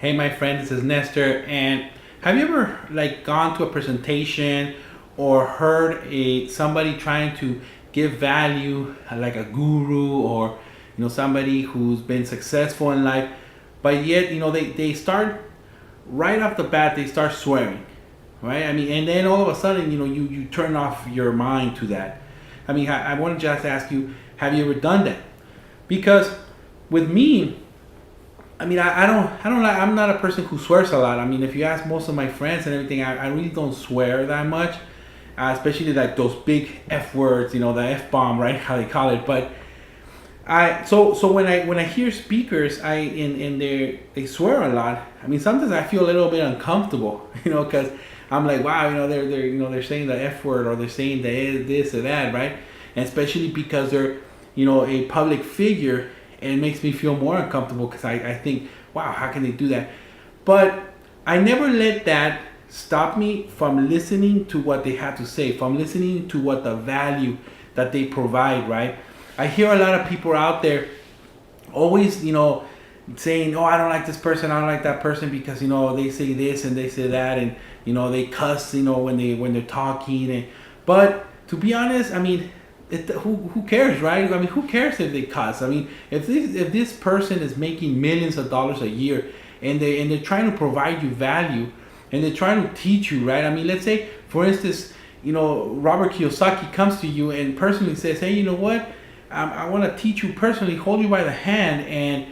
Hey, my friend, this is Nestor. And have you ever gone to a presentation or heard a somebody trying to give value, like a guru or somebody who's been successful in life, but yet they start right off the bat they start swearing, right? I mean, and then all of a sudden you turn off your mind to that. I mean, I want to just ask you, have you ever done that? Because with me, I mean, I don't like. I'm not a person who swears a lot. I mean, if you ask most of my friends and everything, I really don't swear that much, especially like those big F words, the F bomb, right? How they call it. But so when I hear speakers, and they swear a lot. I mean, sometimes I feel a little bit uncomfortable, because I'm like, wow, they're saying the F word or they're saying the this or that, right? And especially because they're a public figure, and it makes me feel more uncomfortable because I think, wow, how can they do that? But I never let that stop me from listening to what they have to say, from listening to what the value that they provide, right? I hear a lot of people out there always, saying, oh, I don't like this person, I don't like that person because, they say this and they say that, and, they cuss, when they're talking. But to be honest, I mean, who cares, right? I mean, who cares if they cuss? I mean, if this person is making millions of dollars a year, and they're trying to provide you value, and they're trying to teach you, right? I mean, let's say, for instance, Robert Kiyosaki comes to you and personally says, hey, you know what? I want to teach you personally, hold you by the hand, and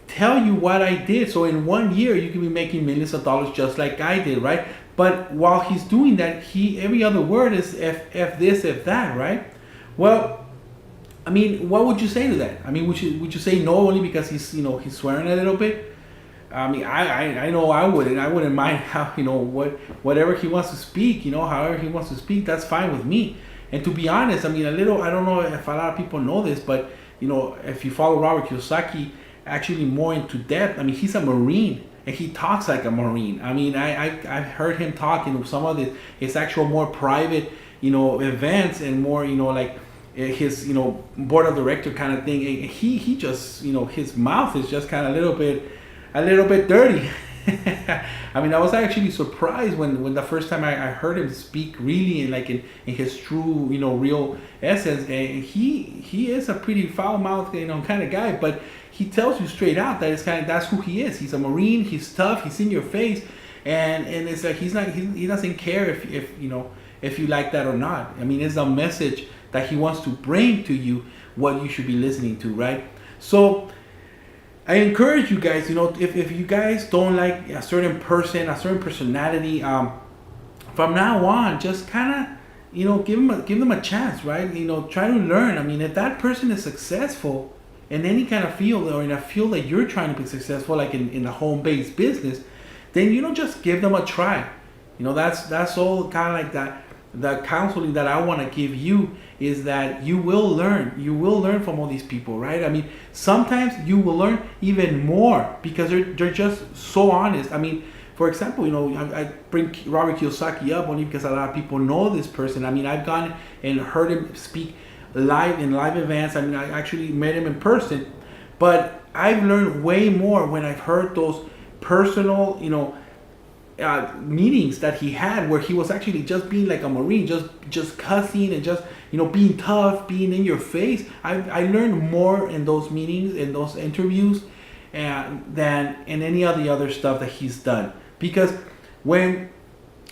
tell you what I did. So in 1 year, you can be making millions of dollars just like I did, right? But while he's doing that, every other word is f this, f that, right? Well, I mean, what would you say to that? I mean, would you say no only because he's swearing a little bit? I mean, I know I wouldn't. I wouldn't mind how whatever he wants to speak. However he wants to speak, that's fine with me. And to be honest, I mean, I don't know if a lot of people know this, but if you follow Robert Kiyosaki actually more into depth, I mean, he's a Marine and he talks like a Marine. I mean, I've heard him talk in some of his actual more private events, and more like his board of director kind of thing. And he just his mouth is just kind of a little bit dirty. I mean, I was actually surprised when the first time I heard him speak really in his true real essence. And he is a pretty foul mouthed kind of guy, but he tells you straight out that that's who he is. He's a Marine. He's tough. He's in your face, and it's like he doesn't care if you like that or not. I mean, it's a message that he wants to bring to you, what you should be listening to, right? So I encourage you guys, if you guys don't like a certain person, a certain personality, from now on, just kind of, give them a chance, right? Try to learn. I mean, if that person is successful in any kind of field, or in a field that you're trying to be successful, like in a home-based business, then just give them a try. That's all kind of like that. The counseling that I want to give you is that you will learn. You will learn from all these people, right? I mean, sometimes you will learn even more because they're just so honest. I mean, for example, I bring Robert Kiyosaki up only because a lot of people know this person. I mean, I've gone and heard him speak live in live events. I mean, I actually met him in person, but I've learned way more when I've heard those personal, meetings that he had, where he was actually just being like a Marine, just cussing and just being tough, being in your face. I learned more in those meetings, in those interviews, than in any of the other stuff that he's done. Because when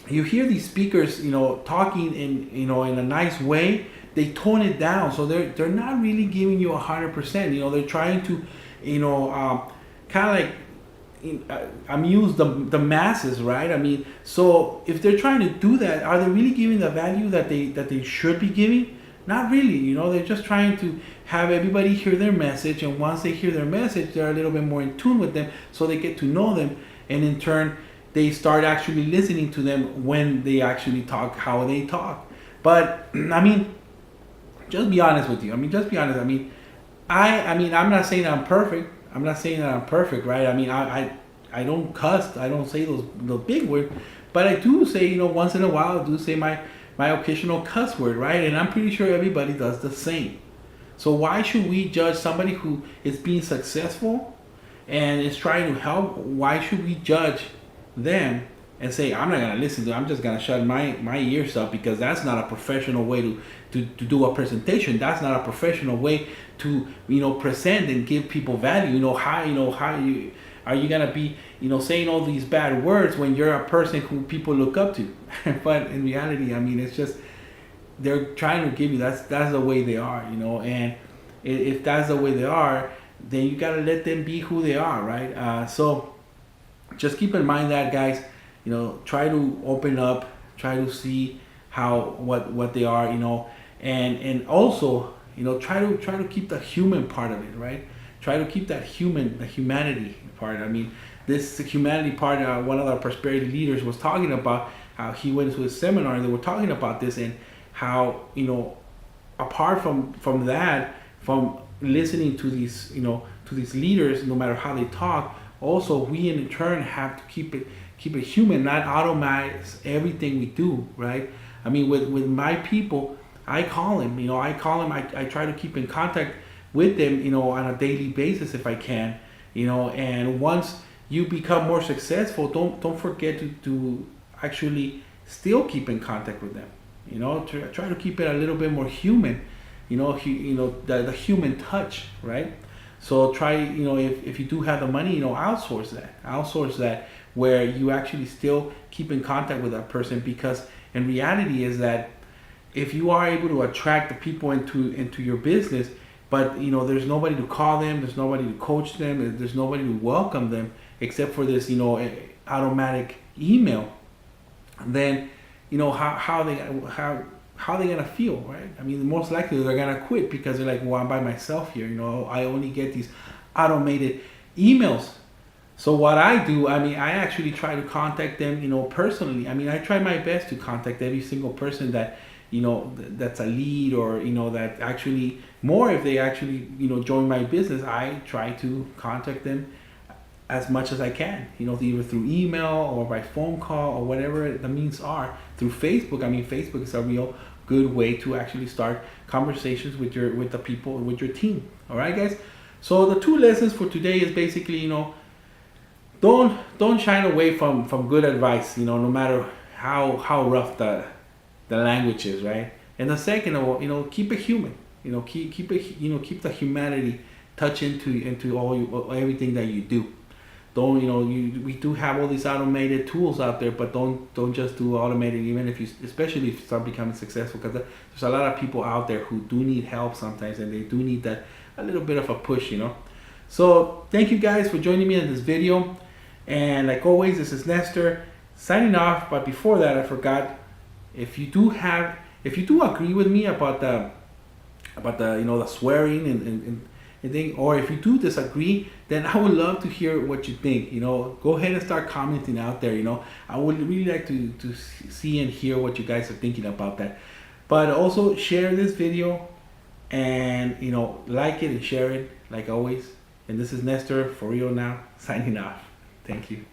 you hear these speakers talking in a nice way, they tone it down, so they're not really giving you 100%. They're trying to kind of like amuse the masses, right? I mean, so if they're trying to do that, are they really giving the value that they should be giving? Not really. They're just trying to have everybody hear their message, and once they hear their message, they're a little bit more in tune with them, so they get to know them, and in turn they start actually listening to them when they actually talk, how they talk. But I mean, just be honest with you. I mean, just be honest. I mean, I'm not saying I'm perfect. I'm not saying that I'm perfect, right? I mean, I don't cuss. I don't say those big words, but I do say, once in a while, I do say my occasional cuss word, right? And I'm pretty sure everybody does the same. So why should we judge somebody who is being successful and is trying to help, why should we judge them and say, I'm not gonna listen to it, I'm just gonna shut my ears up, because that's not a professional way to do a presentation. That's not a professional way to present and give people value. How you are you gonna be saying all these bad words when you're a person who people look up to? But in reality, I mean, it's just they're trying to give you, that's the way they are, and if that's the way they are, then you gotta let them be who they are, right? So just keep in mind that, guys. Try to open up, try to see how what they are, and also try to keep the human part of it, right? Try to keep the humanity part. I mean, this humanity part, one of our prosperity leaders was talking about how he went to a seminar and they were talking about this, and how apart from that, from listening to these to these leaders, no matter how they talk, also we in turn have to keep it human, not automate everything we do, right? I mean, with my people, I call them, I try to keep in contact with them, on a daily basis if I can, and once you become more successful, don't forget to actually still keep in contact with them, try to keep it a little bit more human, the human touch, right? So try, if you do have the money, outsource that, where you actually still keep in contact with that person, because in reality is that if you are able to attract the people into your business, but there's nobody to call them, there's nobody to coach them, there's nobody to welcome them except for this automatic email, then how they gonna feel, right? I mean, most likely they're gonna quit, because they're like, well, I'm by myself here, I only get these automated emails. So what I do, I mean, I actually try to contact them, personally. I mean, I try my best to contact every single person that, that's a lead, or, that actually, more if they actually, join my business, I try to contact them as much as I can, either through email or by phone call or whatever the means are. Through Facebook, I mean, Facebook is a real good way to actually start conversations with the people, with your team. All right, guys? So the 2 lessons for today is basically, don't shine away from good advice, no matter how rough the language is, right? And the second of all, keep it human, keep it, keep the humanity touch into everything that you do. Don't we do have all these automated tools out there, but don't just do automated, even especially if you start becoming successful, because there's a lot of people out there who do need help sometimes, and they do need that a little bit of a push, So thank you guys for joining me in this video. And like always, this is Nestor signing off. But before that, I forgot, if you do agree with me about the the swearing and thing, or if you do disagree, then I would love to hear what you think. Go ahead and start commenting out there. I would really like to see and hear what you guys are thinking about that. But also share this video, and like it and share it like always. And this is Nestor, for real now, signing off. Thank you.